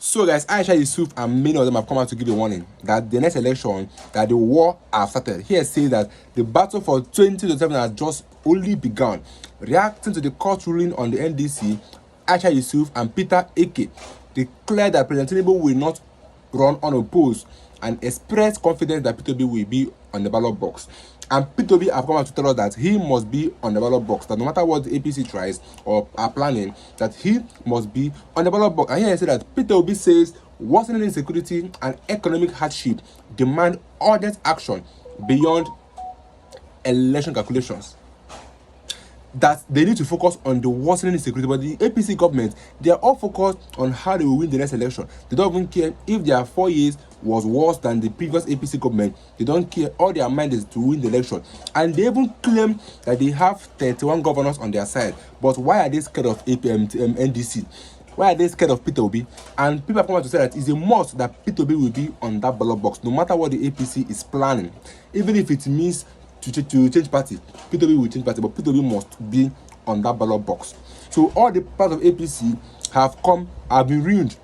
So guys, Aisha Yusuf and many of them have come out to give a warning that the next election, that the war has started. Here says that the battle for 2027 has just only begun. Reacting to the court ruling on the NDC, Aisha Yusuf and Peter Eke declared that President Tinubu will not run unopposed and expressed confidence that Peter Obi will be on the ballot box. And Peter Obi have come out to tell us that he must be on the ballot box, that no matter what the APC tries or are planning, that he must be on the ballot box. And here I say that Peter Obi says worsening insecurity and economic hardship demand urgent action beyond election calculations. That they need to focus on the worsening insecurity. But the APC government, they are all focused on how they will win the next election. They don't even care if their 4 years was worse than the previous APC government. They don't care. All their mind is to win the election. And they even claim that they have 31 governors on their side. But why are they scared of NDC? Why are they scared of Peter Obi? And people have come out to say that it's a must that Peter Obi will be on that ballot box, no matter what the APC is planning. Even if it means to change party, Peter Obi will change party, but Peter Obi must be on that ballot box. So all the parts of APC have been ruined,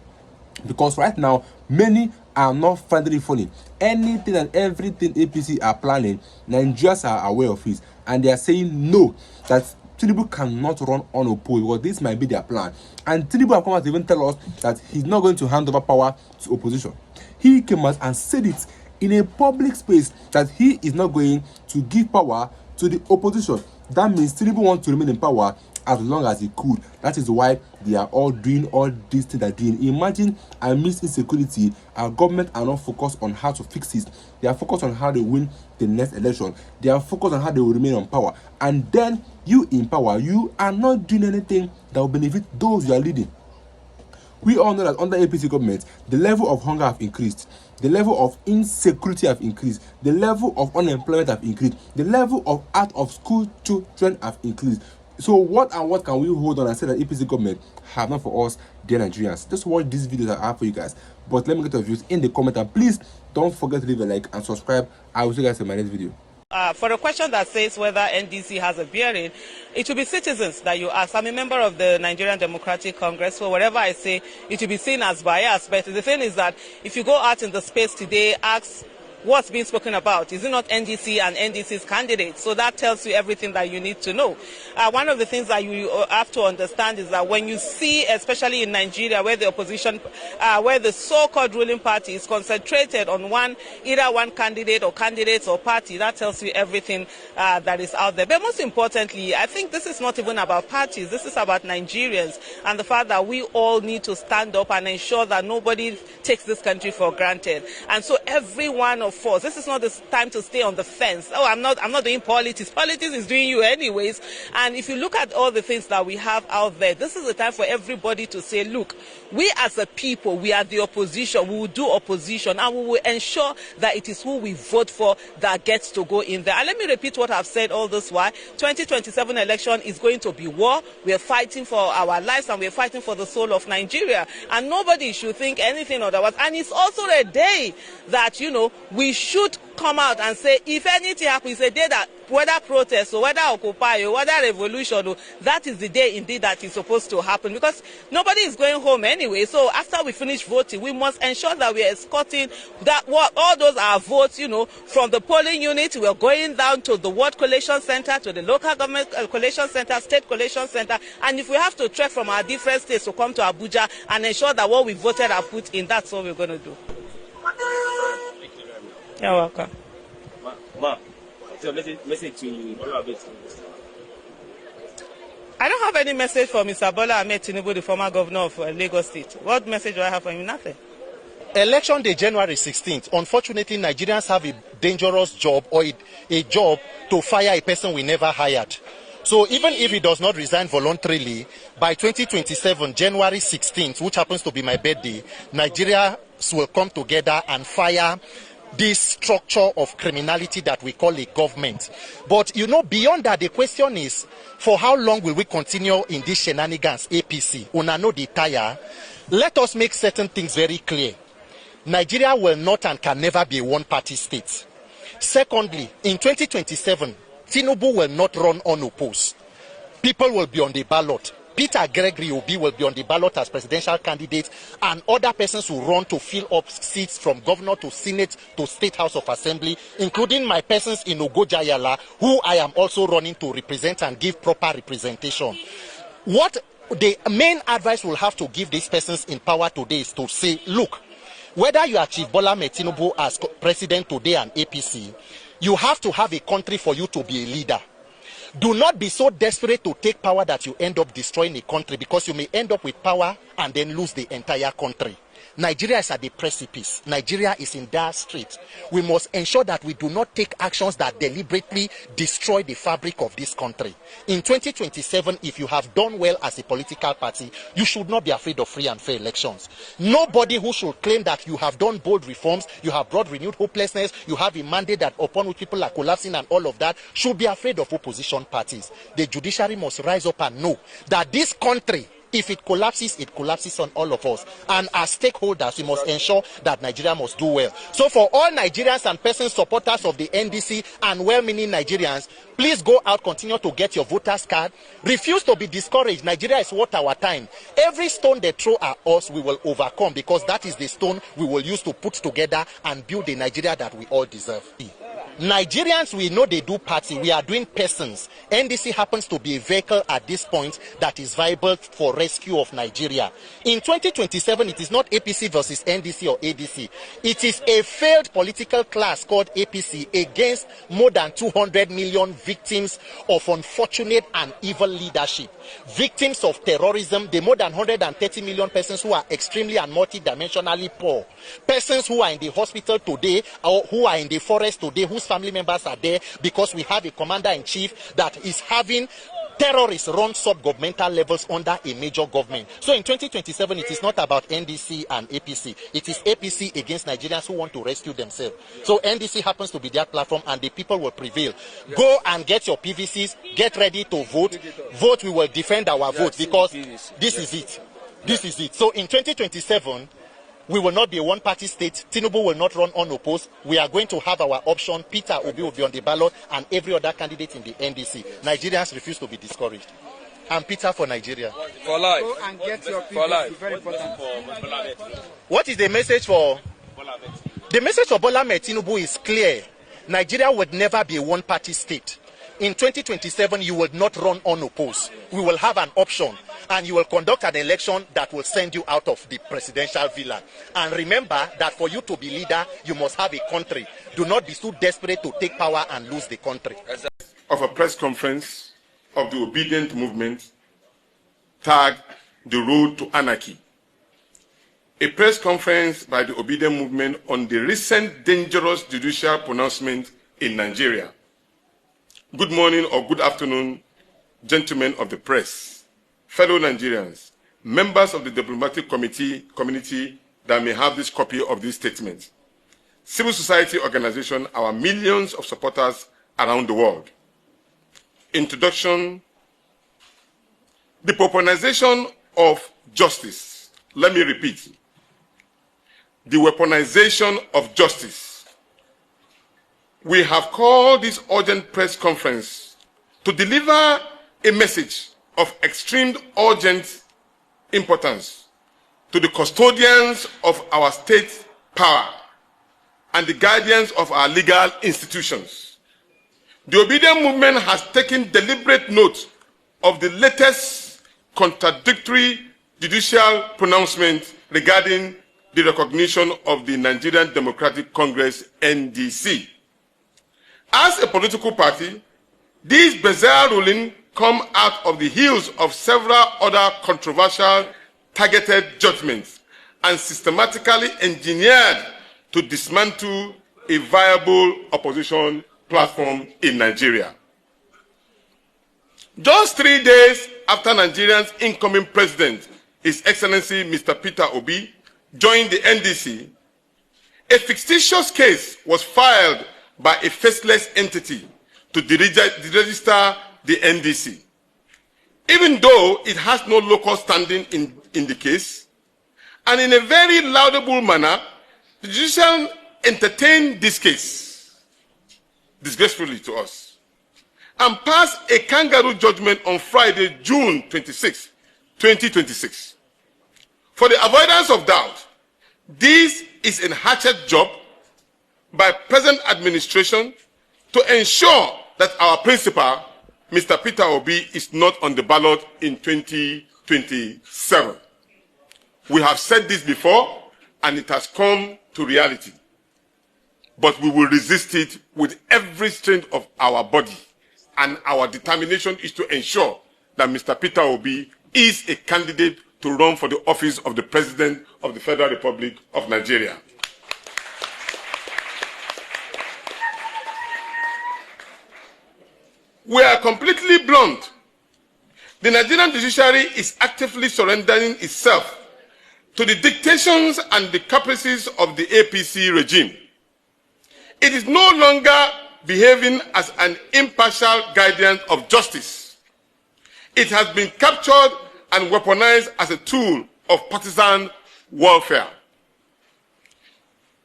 because right now many are not finding it funny. Anything and everything APC are planning, Nigerians are aware of it, and they are saying no, that Tinubu cannot run unopposed, because this might be their plan. And Tinubu have come out to even tell us that he's not going to hand over power to opposition. He came out and said it in a public space that he is not going to give power to the opposition. That means Tinubu wants to remain in power as long as he could. That is why they are all doing all these things they're doing. Imagine, amidst insecurity, our government are not focused on how to fix it. They are focused on how they win the next election. They are focused on how they will remain on power. And then you in power, you are not doing anything that will benefit those you are leading. We all know that under APC government, the level of hunger have increased. The level of insecurity have increased. The level of unemployment have increased. The level of out of school children have increased. So what can we hold on and say that APC government have not for us, dear Nigerians? Just watch these videos I have for you guys. But let me get your views in the comment, and please don't forget to leave a like and subscribe. I will see you guys in my next video. For a question that says whether NDC has a bearing, it will be citizens that you ask. I'm a member of the Nigerian Democratic Congress, so whatever I say, it will be seen as biased. But the thing is that if you go out in the space today, ask what's being spoken about. Is it not NDC and NDC's candidates? So that tells you everything that you need to know. One of the things that you have to understand is that when you see, especially in Nigeria, where the opposition, where the so-called ruling party is concentrated on either one candidate or candidates or party, that tells you everything that is out there. But most importantly, I think this is not even about parties. This is about Nigerians and the fact that we all need to stand up and ensure that nobody takes this country for granted. And so every one of us, this is not the time to stay on the fence. Oh, I'm not doing politics. Politics is doing you anyways. And if you look at all the things that we have out there, this is the time for everybody to say, look, we as a people, we are the opposition. We will do opposition, and we will ensure that it is who we vote for that gets to go in there. And let me repeat what I've said all this while. 2027 election is going to be war. We are fighting for our lives, and we are fighting for the soul of Nigeria. And nobody should think anything otherwise. And it's also a day that, we should come out and say, if anything happens, it's a day that whether protest or whether occupy or whether revolution, that is the day indeed that is supposed to happen, because nobody is going home anyway. So after we finish voting, we must ensure that we are escorting all those our votes, from the polling unit. We are going down to the ward collation center, to the local government collation center, state collation center, and if we have to trek from our different states to come to Abuja and ensure that what we voted are put in, that's what we're going to do. You're welcome. What's your message to Bola Ahmed Tinubu? I don't have any message for Mr. Bola Ahmed Tinubu, the former governor of Lagos State. What message do I have for him? Nothing. Election day, January 16th. Unfortunately, Nigerians have a dangerous job, or a job to fire a person we never hired. So even if he does not resign voluntarily, by 2027, January 16th, which happens to be my birthday, Nigerians will come together and fire this structure of criminality that we call a government. But beyond that, the question is, for how long will we continue in these shenanigans, APC? Una no dey tire. Let us make certain things very clear. Nigeria will not and can never be a one-party state. Secondly, in 2027, Tinubu will not run unopposed. People will be on the ballot. Peter Gregory Obi will be on the ballot as presidential candidate, and other persons will run to fill up seats from governor to Senate to State House of Assembly, including my persons in Ogojayala, who I am also running to represent and give proper representation. What the main advice we'll have to give these persons in power today is to say, look, whether you are Chief Bola Tinubu as president today and APC, you have to have a country for you to be a leader. Do not be so desperate to take power that you end up destroying a country, because you may end up with power and then lose the entire country. Nigeria is at the precipice. Nigeria is in dire straits. We must ensure that we do not take actions that deliberately destroy the fabric of this country. In 2027, if you have done well as a political party, you should not be afraid of free and fair elections. Nobody who should claim that you have done bold reforms, you have brought renewed hopelessness, you have a mandate that upon which people are collapsing and all of that, should be afraid of opposition parties. The judiciary must rise up and know that this country, if it collapses on all of us. And as stakeholders, we must ensure that Nigeria must do well. So for all Nigerians and persons supporters of the NDC and well-meaning Nigerians, please go out, continue to get your voters card. Refuse to be discouraged. Nigeria is worth our time. Every stone they throw at us, we will overcome, because that is the stone we will use to put together and build the Nigeria that we all deserve. Nigerians, we know they do party. We are doing persons. NDC happens to be a vehicle at this point that is viable for rescue of Nigeria. In 2027, it is not APC versus NDC or ADC. It is a failed political class called APC against more than 200 million victims of unfortunate and evil leadership. Victims of terrorism, the more than 130 million persons who are extremely and multidimensionally poor. Persons who are in the hospital today or who are in the forest today, whose family members are there because we have a commander-in-chief that is having terrorists run sub-governmental levels under a major government. So in 2027, it is not about NDC and APC. It is APC against Nigerians who want to rescue themselves. So NDC happens to be their platform, and the people will prevail. Go and get your PVCs. Get ready to vote. Vote, we will defend our vote, because this is it. This is it. So in 2027, we will not be a one-party state. Tinubu will not run unopposed. We are going to have our option. Peter Obi will be on the ballot, and every other candidate in the NDC. Nigerians refuse to be discouraged. And Peter for Nigeria. For life. Go and get your PVC. Very important. What is the message for? The message for Bola Tinubu is clear. Nigeria would never be a one-party state. In 2027, you will not run unopposed. We will have an option, and you will conduct an election that will send you out of the presidential villa. And remember that for you to be leader, you must have a country. Do not be so desperate to take power and lose the country. Of a press conference of the Obedient Movement tagged The Road to Anarchy. A press conference by the Obedient Movement on the recent dangerous judicial pronouncement in Nigeria. Good morning or good afternoon, gentlemen of the press, fellow Nigerians, members of the diplomatic community that may have this copy of this statement, civil society organization, our millions of supporters around the world. Introduction. The weaponization of justice. Let me repeat. The weaponization of justice. We have called this urgent press conference to deliver a message of extreme urgent importance to the custodians of our state power and the guardians of our legal institutions. The Obedient Movement has taken deliberate note of the latest contradictory judicial pronouncement regarding the recognition of the Nigerian Democratic Congress, NDC. As a political party, these bizarre rulings come out of the heels of several other controversial targeted judgments and systematically engineered to dismantle a viable opposition platform in Nigeria. Just 3 days after Nigeria's incoming president, His Excellency Mr. Peter Obi, joined the NDC, a fictitious case was filed by a faceless entity to deregister the NDC. Even though it has no local standing in the case, and in a very laudable manner, the judicial entertained this case, disgracefully to us, and passed a kangaroo judgment on Friday, June 26, 2026. For the avoidance of doubt, this is a hatchet job by present administration to ensure that our principal, Mr. Peter Obi, is not on the ballot in 2027. We have said this before, and it has come to reality. But we will resist it with every strength of our body, and our determination is to ensure that Mr. Peter Obi is a candidate to run for the office of the President of the Federal Republic of Nigeria. We are completely blunt. The Nigerian judiciary is actively surrendering itself to the dictations and the caprices of the APC regime. It is no longer behaving as an impartial guardian of justice. It has been captured and weaponized as a tool of partisan warfare.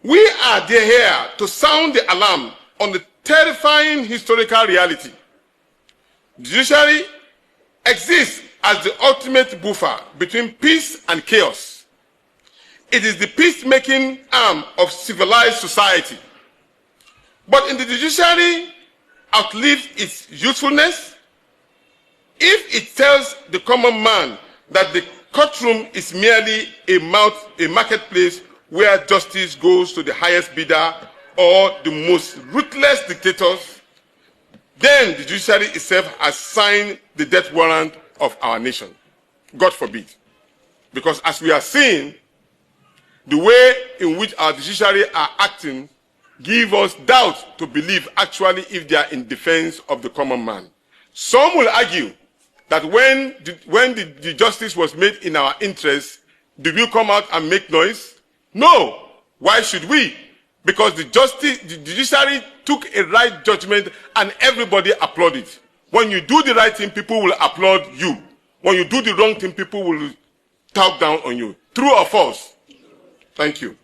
We are here to sound the alarm on the terrifying historical reality. The judiciary exists as the ultimate buffer between peace and chaos. It is the peacemaking arm of civilized society. But in the judiciary outlives its usefulness if it tells the common man that the courtroom is merely a marketplace where justice goes to the highest bidder or the most ruthless dictators. Then the judiciary itself has signed the death warrant of our nation. God forbid. Because as we are seeing, the way in which our judiciary are acting give us doubt to believe actually if they are in defense of the common man. Some will argue that when the justice was made in our interest, did we come out and make noise? No. Why should we? Because the judiciary took a right judgment and everybody applauded. When you do the right thing, people will applaud you. When you do the wrong thing, people will talk down on you. True or false? Thank you.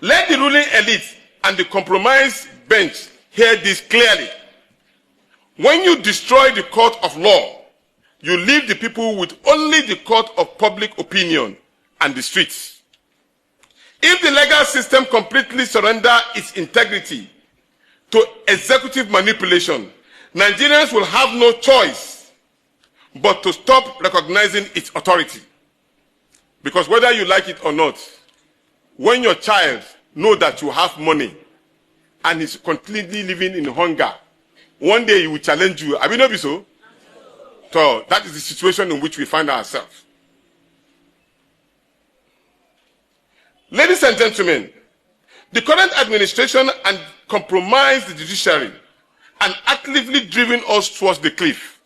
Let the ruling elite and the compromise bench hear this clearly. When you destroy the court of law, you leave the people with only the court of public opinion and the streets. If the legal system completely surrenders its integrity to executive manipulation, Nigerians will have no choice but to stop recognizing its authority. Because whether you like it or not, when your child knows that you have money and is completely living in hunger, one day he will challenge you. Have you not been so? So that is the situation in which we find ourselves. Ladies and gentlemen, the current administration and compromise the judiciary and actively driven us towards the cliff.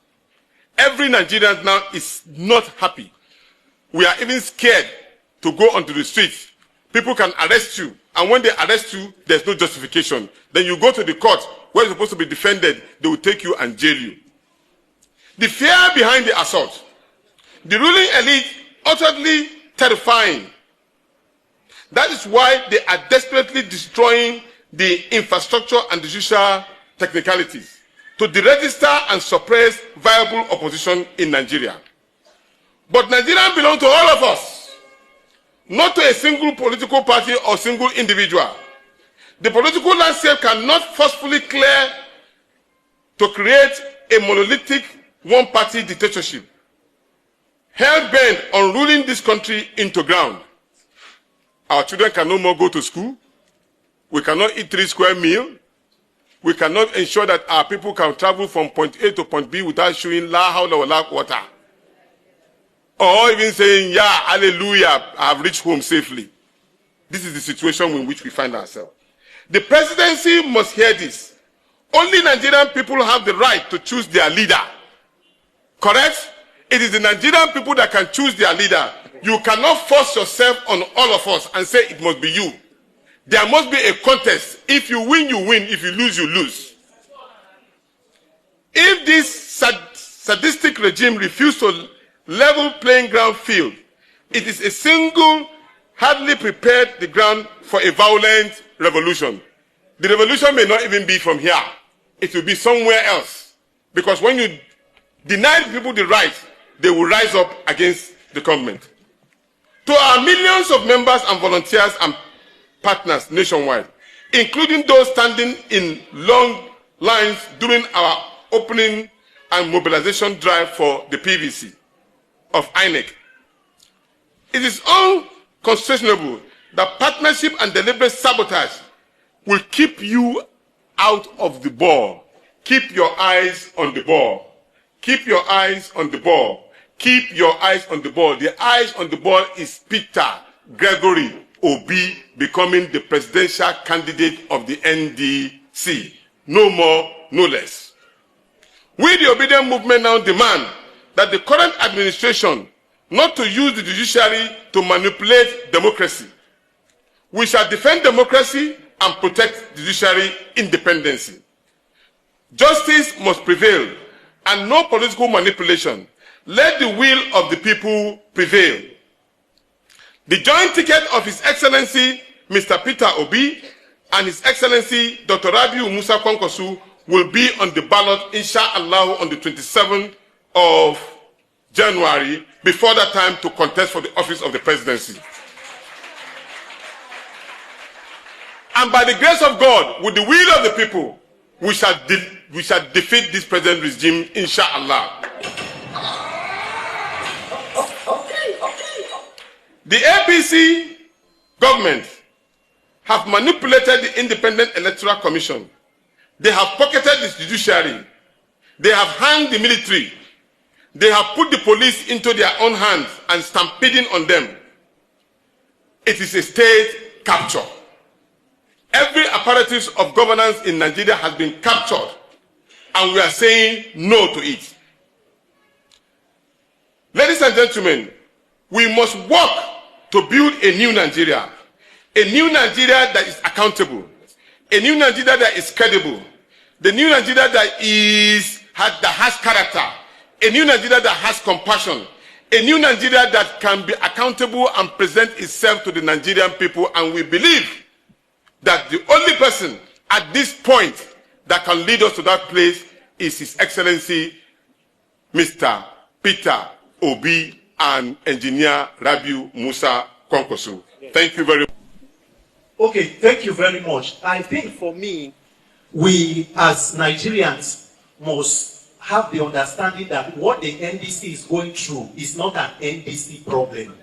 Every Nigerian now is not happy. We are even scared to go onto the streets. People can arrest you, and when they arrest you, there's no justification. Then you go to the court where you're supposed to be defended, they will take you and jail you. The fear behind the assault, the ruling elite utterly terrifying. That is why they are desperately destroying the infrastructure and judicial technicalities to deregister and suppress viable opposition in Nigeria. But Nigeria belongs to all of us, not to a single political party or single individual. The political landscape cannot forcefully clear to create a monolithic one-party dictatorship, hell-bent on ruling this country into ground. Our children can no more go to school. We cannot eat 3 square meals. We cannot ensure that our people can travel from point A to point B without showing la hawla wa la quwwata. Or even saying, yeah, hallelujah, I have reached home safely. This is the situation in which we find ourselves. The presidency must hear this. Only Nigerian people have the right to choose their leader. Correct? It is the Nigerian people that can choose their leader. You cannot force yourself on all of us and say it must be you. There must be a contest. If you win, you win. If you lose, you lose. If this sadistic regime refuses to level playing ground field, it is a single, hardly prepared the ground for a violent revolution. The revolution may not even be from here. It will be somewhere else. Because when you deny people the right they will rise up against the government. To our millions of members and volunteers and partners nationwide, including those standing in long lines during our opening and mobilization drive for the PVC of INEC, it is unquestionable that partnership and deliberate sabotage will keep you out of the ball. Keep your eyes on the ball. Keep your eyes on the ball. Keep your eyes on the ball. The eyes on the ball is Peter Gregory Obi becoming the presidential candidate of the NDC. No more, no less. We, the Obedient Movement, now demand that the current administration not to use the judiciary to manipulate democracy. We shall defend democracy and protect judiciary independence. Justice must prevail and no political manipulation. Let the will of the people prevail. The joint ticket of His Excellency Mr. Peter Obi and His Excellency Dr. Rabiu Musa Kwankwaso will be on the ballot, inshallah, on the 27th of January, before that time, to contest for the office of the presidency. And by the grace of God, with the will of the people, we shall defeat this present regime, inshallah. The APC government have manipulated the Independent Electoral Commission. They have pocketed the judiciary. They have hanged the military. They have put the police into their own hands and stampeding on them. It is a state capture. Every apparatus of governance in Nigeria has been captured, and we are saying no to it. Ladies and gentlemen, we must work to build a new Nigeria that is accountable, a new Nigeria that is credible, the new Nigeria that has character, a new Nigeria that has compassion, a new Nigeria that can be accountable and present itself to the Nigerian people. And we believe that the only person at this point that can lead us to that place is His Excellency Mr. Peter Obi and Engineer Rabiu Musa Kwankwaso. Thank you very much. Okay, thank you very much. I think for me, we as Nigerians must have the understanding that what the NDC is going through is not an NDC problem.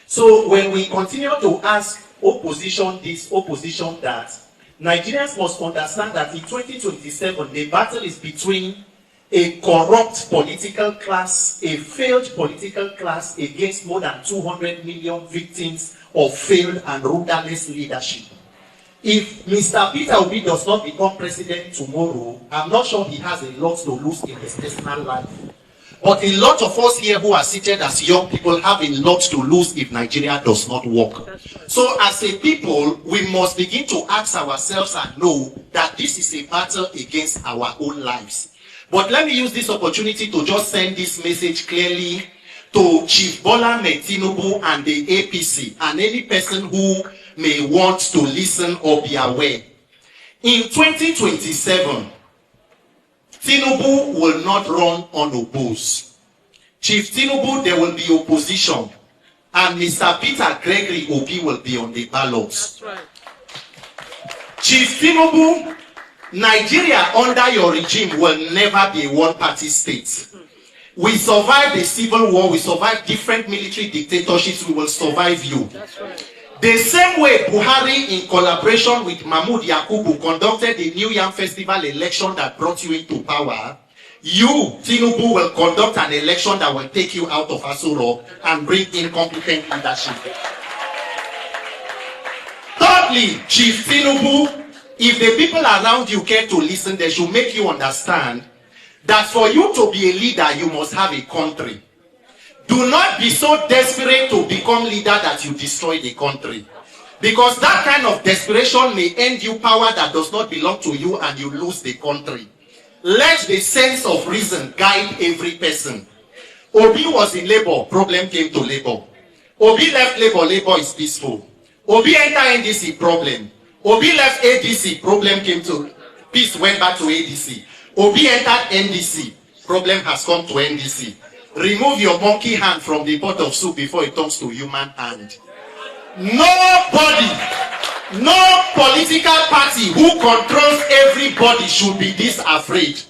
So when we continue to ask opposition this, opposition that, Nigerians must understand that in 2027, the battle is between a corrupt political class, a failed political class against more than 200 million victims of failed and rudderless leadership. If Mr. Peter Obi does not become president tomorrow, I'm not sure he has a lot to lose in his personal life. But a lot of us here who are seated as young people have a lot to lose if Nigeria does not work. Right. So as a people, we must begin to ask ourselves and know that this is a battle against our own lives. But let me use this opportunity to just send this message clearly to Chief Bola Tinubu and the APC and any person who may want to listen or be aware. In 2027, Tinubu will not run unopposed. Chief Tinubu, there will be opposition. And Mr. Peter Gregory Obi will be on the ballots. That's right. Chief Tinubu, Nigeria under your regime will never be a one-party state. We survived a civil war, we survived different military dictatorships, we will survive you. That's right. The same way Buhari, in collaboration with Mahmoud Yakubu, conducted the New Yam Festival election that brought you into power, you, Tinubu, will conduct an election that will take you out of Aso Rock and bring in competent leadership. Thirdly, Chief Tinubu, if the people around you care to listen, they should make you understand that for you to be a leader, you must have a country. Do not be so desperate to become leader that you destroy the country. Because that kind of desperation may end you power that does not belong to you and you lose the country. Let the sense of reason guide every person. Obi was in labor, problem came to labor. Obi left labor, labor is peaceful. Obi entered NDC, problem. Obi left ADC, problem came to, peace went back to ADC. Obi entered NDC, problem has come to NDC. remove your monkey hand from the pot of soup before it turns to human hand. Nobody, no political party who controls everybody should be this afraid.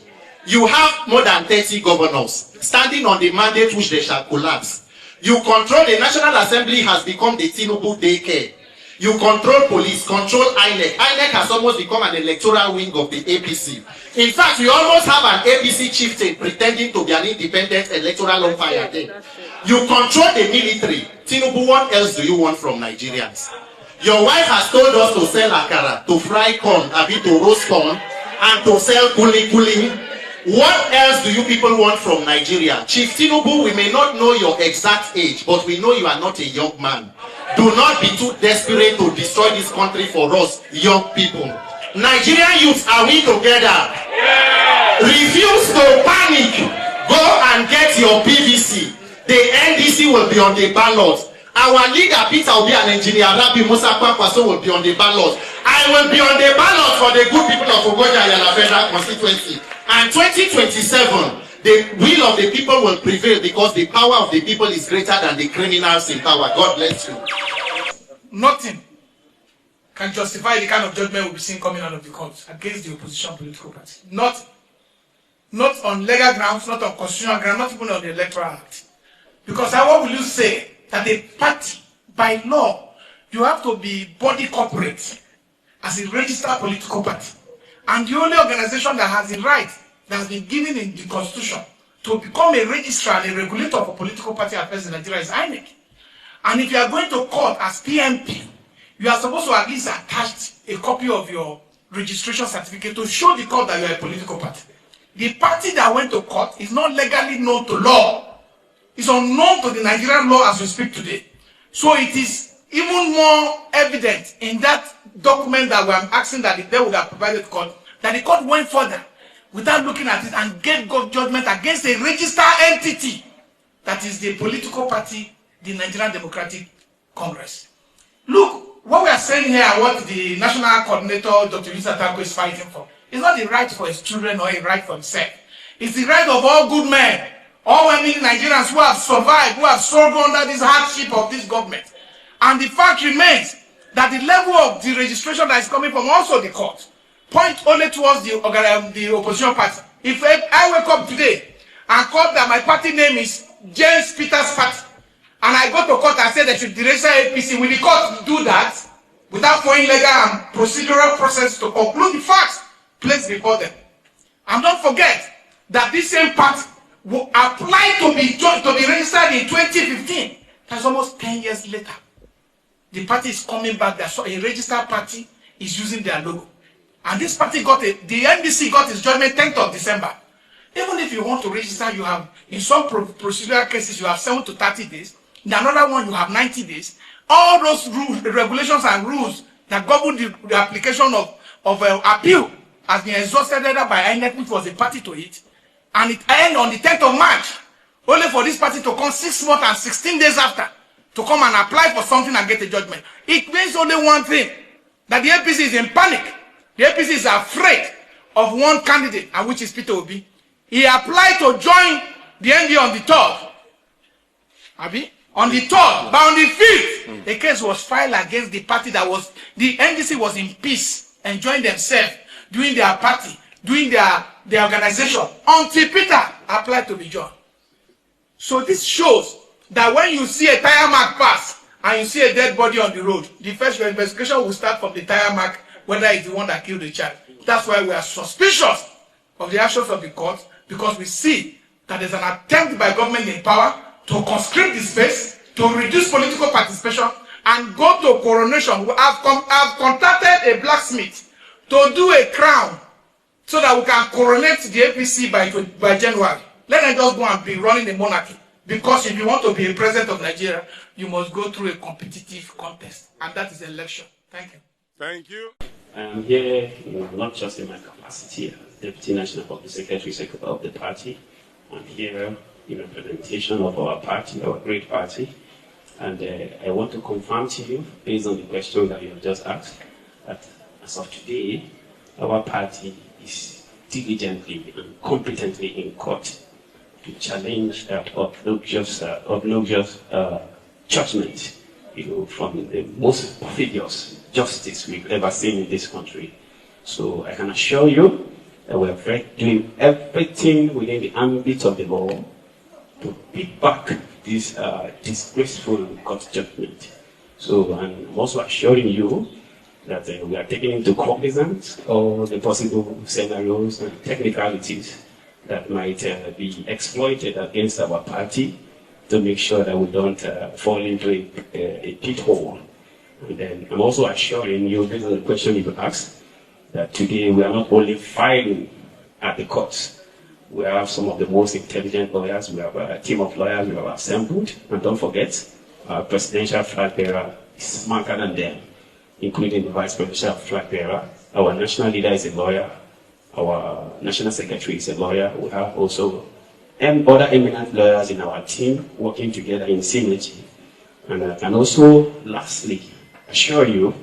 You have more than 30 governors standing on the mandate which they shall collapse. You control the National Assembly has become the Tinubu daycare. You control police, control INEC. INEC has almost become an electoral wing of the APC. In fact, we almost have an APC chieftain pretending to be an independent electoral umpire there. You control the military. Tinubu, what else do you want from Nigerians? Your wife has told us to sell akara, to fry corn, to roast corn, and to sell kuli. What else do you people want from Nigeria? Chief Tinubu, we may not know your exact age, but we know you are not a young man. Do not be too desperate to destroy this country for us, young people. Nigerian youths, are we together? Yeah. Refuse to panic. Go and get your PVC. The NDC will be on the ballot. Our leader, Peter Obi, and engineer Rabi Musa Kwankwaso will be on the ballot. I will be on the ballot for the good people of Ogoja Ayala Federal constituency. And 2027, the will of the people will prevail because the power of the people is greater than the criminals in power. God bless you. Nothing can justify the kind of judgment we'll be seeing coming out of the courts against the opposition political party. Not on legal grounds, not on constitutional grounds, not even on the Electoral Act. Because how will you say that a party, by law, you have to be body corporate as a registered political party? And the only organization that has the right that has been given in the constitution to become a registrar and a regulator for political party affairs in Nigeria is INEC. And if you are going to court as PMP, you are supposed to at least attach a copy of your registration certificate to show the court that you are a political party. The party that went to court is not legally known to law. It's unknown to the Nigerian law as we speak today. So it is even more evident in that document that we are asking that they would have provided court, that the court went further without looking at it and gave God judgment against a registered entity that is the political party, the Nigerian Democratic Congress. Look, what we are saying here, what the national coordinator, Dr. Yusa Tanko, is fighting for, is not the right for his children or a right for himself. It's the right of all good men, all women Nigerians who have survived, who have struggled under this hardship of this government. And the fact remains that the level of the registration that is coming from also the court point only towards the opposition party. If I wake up today and call that my party name is James Peter's Party, and I go to court and say they should register APC, will the court do that without following legal and procedural process to conclude the facts placed before them? And don't forget that this same party will apply to be registered in 2015. That's almost 10 years later. The party is coming back there, so a registered party is using their logo. And this party the NDC got its judgment 10th of December. Even if you want to register, you have, in some procedural cases, you have 7 to 30 days. In another one, you have 90 days. All those rules, regulations and rules that govern the application of appeal has been exhausted either by INEC, which was a party to it. And it ended on the 10th of March, only for this party to come 6 months and 16 days after to come and apply for something and get a judgment. It means only one thing, that the APC is in panic. The APC is afraid of one candidate, and which is Peter Obi. He applied to join the ND on the 3rd. On the 3rd, but on the 5th, a case was filed against the party the NDC was in peace, enjoying themselves, doing their party, doing their organization, until Peter applied to be joined. So this shows that when you see a tire mark pass and you see a dead body on the road, the first investigation will start from the tire mark, whether it's the one that killed the child. That's why we are suspicious of the actions of the court, because we see that there's an attempt by government in power to conscript the space, to reduce political participation, and go to coronation. We have contacted a blacksmith to do a crown so that we can coronate the APC by January. Let them just go and be running the monarchy. Because if you want to be a president of Nigeria, you must go through a competitive contest. And that is election. Thank you. Thank you. I am here, not just in my capacity as Deputy National Public Secretary of the party. I'm here in representation of our party, our great party. And I want to confirm to you, based on the question that you have just asked, that as of today, our party is diligently and competently in court to challenge obnoxious judgment, from the most perfidious justice we've ever seen in this country. So I can assure you that we are doing everything within the ambit of the law to beat back this disgraceful court judgment. So I'm also assuring you that we are taking into cognizance all the possible scenarios and technicalities that might be exploited against our party to make sure that we don't fall into a pit hole. And then I'm also assuring you, based on the question you asked, that today we are not only filing at the courts. We have some of the most intelligent lawyers. We have a team of lawyers we have assembled. And don't forget, our presidential flag bearer is smarter than them, including the vice presidential flag bearer. Our national leader is a lawyer. Our national secretary is a lawyer. We have also other eminent lawyers in our team working together in synergy. And I can also, lastly, assure you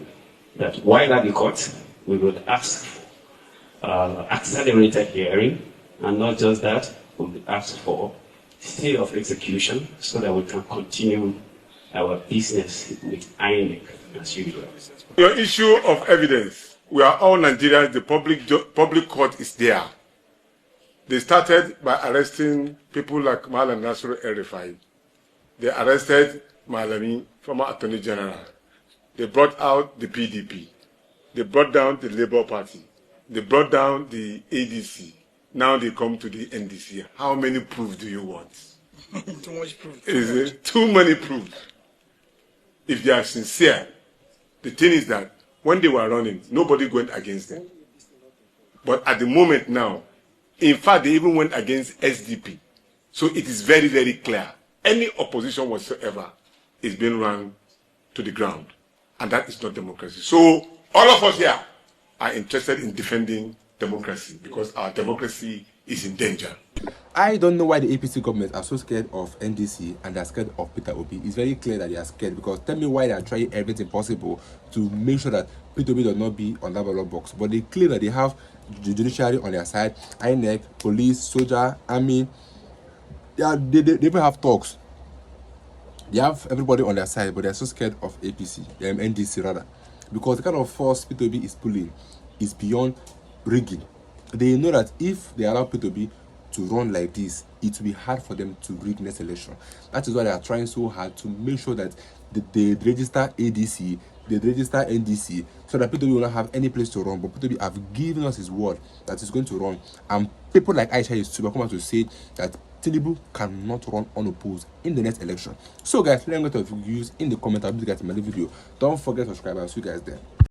that while at the court, we would ask for accelerated hearing, and not just that, we would ask for stay of execution so that we can continue our business with INEC as usual. Your issue of evidence, we are all Nigerians, the public court is there. They started by arresting people like Malam Nasru El-Rufai. They arrested Malami, former Attorney General. They brought out the PDP. They brought down the Labour Party. They brought down the ADC. Now they come to the NDC. How many proofs do you want? Too much proof. Is it too many proofs? If they are sincere, the thing is that when they were running, nobody went against them. But at the moment now, in fact, they even went against SDP. So it is very, very clear. Any opposition whatsoever is being run to the ground. And that is not democracy. So all of us here are interested in defending democracy because our democracy is in danger. I don't know why the APC government are so scared of NDC and they're scared of Peter Obi. It's very clear that they are scared, because tell me why they are trying everything possible to make sure that Peter Obi does not be on that ballot box. But they claim that they have the judiciary on their side, INEC, police, soldier, army. They even have talks. They have everybody on their side, but they're so scared of APC, NDC rather. Because the kind of force Peter Obi is pulling is beyond rigging. They know that if they allow Peter Obi to run like this, it will be hard for them to rig next election. That is why they are trying so hard to make sure that they register ADC, they register NDC, so that Peter Obi will not have any place to run. But Peter Obi have given us his word that he's going to run. And people like Aisha is super come out to say that Tinubu cannot run unopposed in the next election. So guys, let me know your views in the comments. I'll be guys in my video. Don't forget to subscribe. I'll see you guys there.